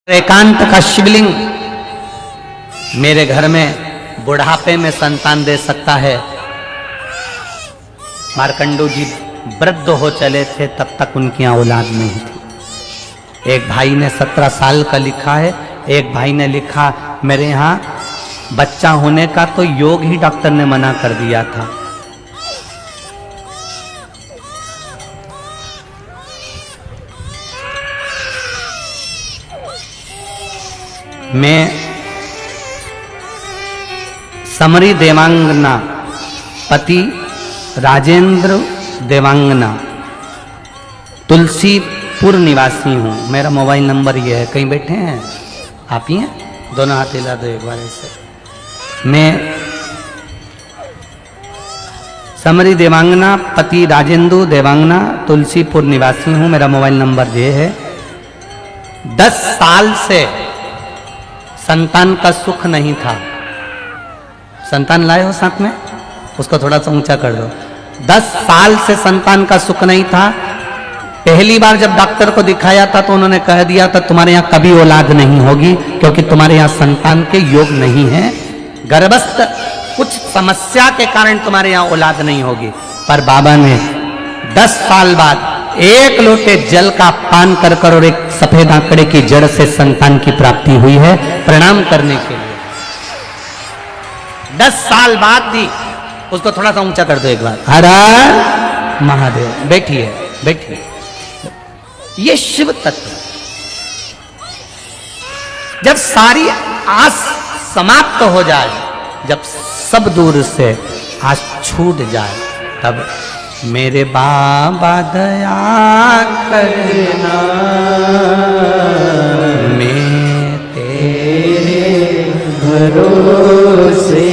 एकांत का शिवलिंग मेरे घर में बुढ़ापे में संतान दे सकता है। मार्कंडू जी वृद्ध हो चले थे तब तक उनकी औलाद नहीं थी। एक भाई ने 17 साल का लिखा है, एक भाई ने लिखा मेरे यहाँ बच्चा होने का तो योग ही डॉक्टर ने मना कर दिया था। मैं समरी देवांगना पति राजेंद्र देवांगना तुलसीपुर निवासी हूँ। मेरा मोबाइल नंबर ये है। कहीं बैठे हैं आप ही हैं? दोनों हाथ हिला दो एक बार ऐसे। मैं समरी देवांगना पति राजेंद्र देवांगना तुलसीपुर निवासी हूँ। मेरा मोबाइल नंबर ये है। 10 साल से संतान का सुख नहीं था। संतान लाए हो साथ में? उसको थोड़ा सा ऊंचा कर दो। 10 साल से संतान का सुख नहीं था। पहली बार जब डॉक्टर को दिखाया था तो उन्होंने कह दिया था तुम्हारे यहाँ कभी औलाद नहीं होगी क्योंकि तुम्हारे यहाँ संतान के योग नहीं है। गर्भस्थ कुछ समस्या के कारण तुम्हारे यहाँ औलाद नहीं होगी। पर बाबा ने 10 साल बाद 1 लोटे जल का पान कर कर और एक सफेद आंकड़े की जड़ से संतान की प्राप्ति हुई है। प्रणाम करने के लिए 10 साल बाद दी। उसको थोड़ा सा ऊंचा कर दो एक बार। हर हर महादेव। बैठिए बैठिए। ये शिव तत्व जब सारी आस समाप्त हो जाए, जब सब दूर से आस छूट जाए, तब मेरे बाबा दया करना मैं तेरे भरोसे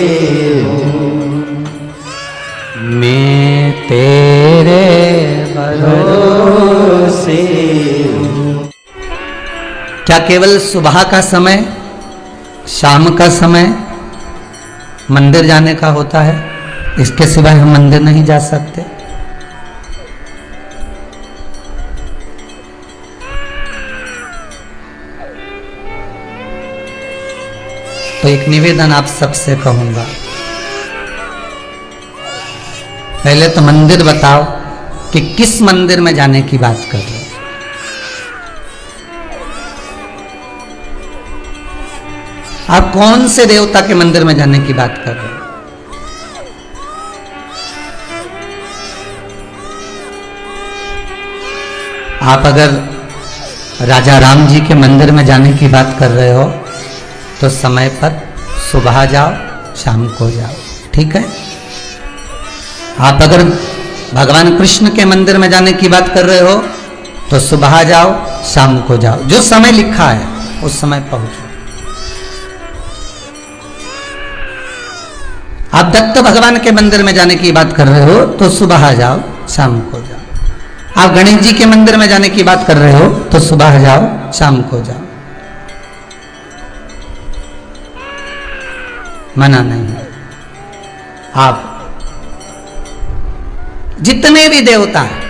हूँ, मैं तेरे भरोसे हूँ। क्या केवल सुबह का समय, शाम का समय मंदिर जाने का होता है? इसके सिवाय हम मंदिर नहीं जा सकते? तो एक निवेदन आप सबसे कहूंगा, पहले तो मंदिर बताओ कि किस मंदिर में जाने की बात कर रहे हो। आप कौन से देवता के मंदिर में जाने की बात कर रहे हो? आप अगर राजा राम जी के मंदिर में जाने की बात कर रहे हो तो समय पर सुबह जाओ, शाम को जाओ, ठीक है? आप अगर भगवान कृष्ण के मंदिर में जाने की बात कर रहे हो तो सुबह जाओ, शाम को जाओ, जो समय लिखा है उस समय पहुंचो। आप दत्त भगवान के मंदिर में जाने की बात कर रहे हो तो सुबह जाओ, शाम को जाओ। आप गणेश जी के मंदिर में जाने की बात कर रहे हो तो सुबह जाओ, शाम को जाओ। मना नहीं है। आप जितने भी देवता हैं,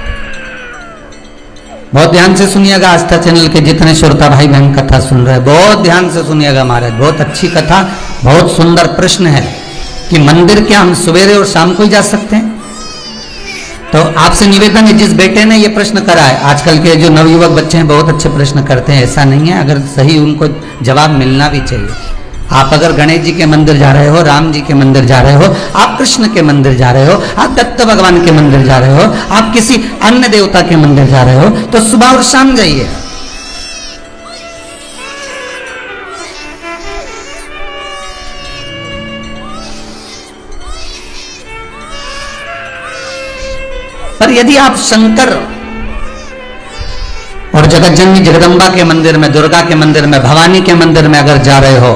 बहुत ध्यान से सुनिएगा। आस्था चैनल के जितने श्रोता भाई बहन कथा सुन रहे हैं, बहुत ध्यान से सुनिएगा महाराज। बहुत अच्छी कथा, बहुत सुंदर प्रश्न है कि मंदिर क्या हम सवेरे और शाम को ही जा सकते हैं? तो आपसे निवेदन है, जिस बेटे ने ये प्रश्न करा है, आजकल के जो नवयुवक बच्चे हैं बहुत अच्छे प्रश्न करते हैं, ऐसा नहीं है, अगर सही उनको जवाब मिलना भी चाहिए। आप अगर गणेश जी के मंदिर जा रहे हो, राम जी के मंदिर जा रहे हो, आप कृष्ण के मंदिर जा रहे हो, आप दत्त भगवान के मंदिर जा रहे हो, आप किसी अन्य देवता के मंदिर जा रहे हो तो सुबह और शाम जाइए। पर यदि आप शंकर और जगतजननी जगदम्बा के मंदिर में, दुर्गा के मंदिर में, भवानी के मंदिर में अगर जा रहे हो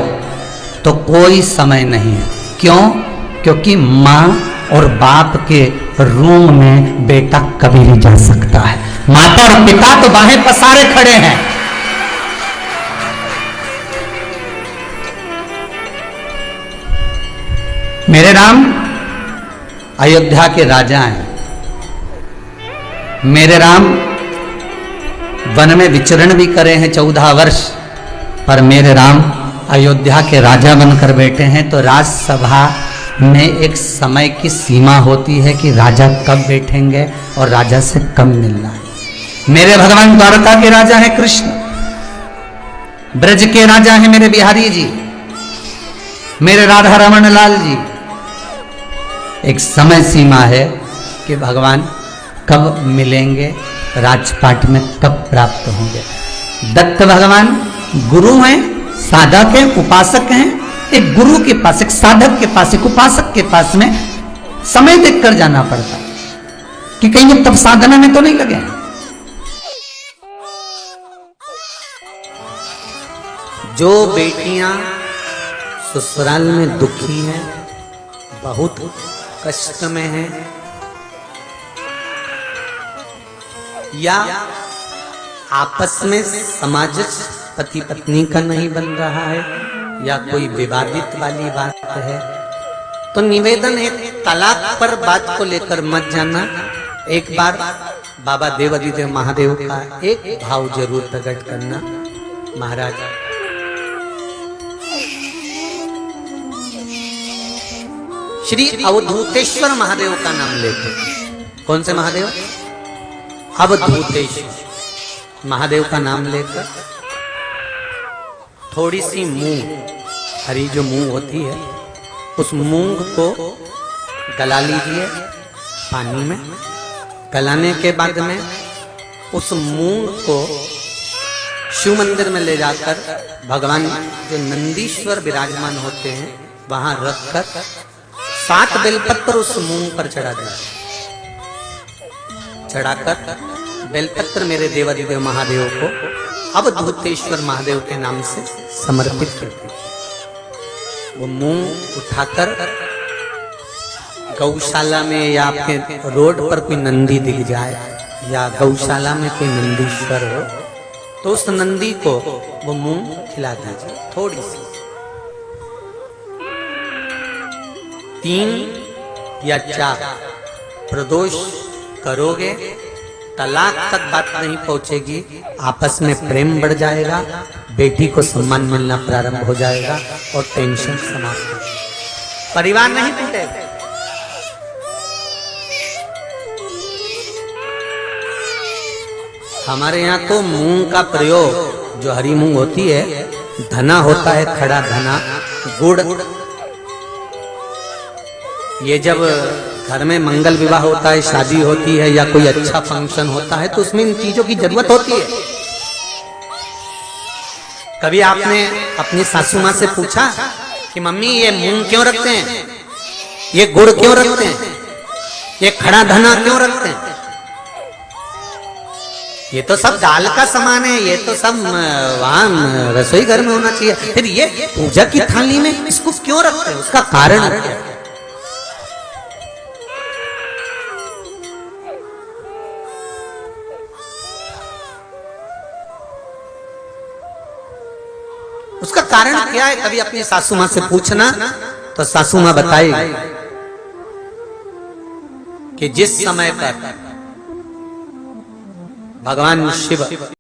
तो कोई समय नहीं है। क्यों? क्योंकि माँ और बाप के रूम में बेटा कभी नहीं जा सकता है। माता और पिता तो बाहें पसारे खड़े हैं। मेरे राम अयोध्या के राजा हैं। मेरे राम वन में विचरण भी करे हैं 14 वर्ष, पर मेरे राम अयोध्या के राजा बनकर बैठे हैं, तो राजसभा में एक समय की सीमा होती है कि राजा कब बैठेंगे और राजा से कब मिलना है। मेरे भगवान द्वारका के राजा है कृष्ण, ब्रज के राजा है मेरे बिहारी जी, मेरे राधा रमन लाल जी। एक समय सीमा है कि भगवान कब मिलेंगे, राजपाट में कब प्राप्त होंगे। दत्त भगवान गुरु हैं, साधक हैं, उपासक हैं। एक गुरु के पास, एक साधक के पास, एक उपासक के पास में समय देखकर जाना पड़ता है कि कहीं ये तब साधना में तो नहीं लगे। जो बेटियां ससुराल में दुखी हैं, बहुत कष्ट में हैं, या आपस में समाज पति पत्नी का नहीं बन रहा है, या कोई विवादित वाली बात है, तो निवेदन है तलाक पर बात को लेकर मत जाना। एक बार बाबा देवादिदेव महादेव का एक भाव जरूर प्रकट करना। महाराज, श्री अवधूतेश्वर महादेव का नाम लेते। कौन से महादेव? अवधूतेश्वर महादेव का नाम लेकर थोड़ी सी मूंग, हरी जो मूंग होती है, उस मूंग को गला लीजिए पानी में। गलाने के बाद में उस मूंग को शिव मंदिर में ले जाकर भगवान जो नंदीश्वर विराजमान होते हैं वहां रखकर 7 बेलपत्र उस मूंग पर चढ़ा दिया। चढ़ाकर बेलपत्र मेरे देवादिदेव महादेव को अवधूतेश्वर महादेव के नाम से समर्पित करते। वो मूंग उठाकर गौशाला में या आपके रोड पर कोई नंदी दिख जाए या गौशाला में कोई नंदीश्वर हो, तो उस नंदी को वो मूंग खिला दीजिए थोड़ी सी। 3 या 4 प्रदोष करोगे, तलाक तक बात नहीं पहुंचेगी, आपस में प्रेम बढ़ जाएगा, बेटी को सम्मान मिलना प्रारंभ हो जाएगा और टेंशन समाप्त हो जाएगा, परिवार नहीं टूटेगा। हमारे यहाँ तो मूंग का प्रयोग, जो हरी मूंग होती है, धना होता है, खड़ा धना, गुड़। ये जब घर में मंगल विवाह होता है, शादी होती है या कोई अच्छा फंक्शन होता है, तो उसमें इन चीजों की जरूरत होती है। कभी आपने अपनी सासू माँ से पूछा कि मम्मी ये मूंग क्यों रखते हैं, ये गुड़ क्यों रखते हैं, ये खड़ा धना क्यों रखते हैं? ये तो सब दाल का सामान है, ये तो सब वहां रसोई घर में होना चाहिए, फिर ये पूजा की थाली में इसको क्यों रखते हैं? उसका कारण क्या है? उसका कारण क्या है? कभी अपनी सासू माँ से पूछना, तो सासू माँ बताएगी कि जिस समय पर भगवान शिव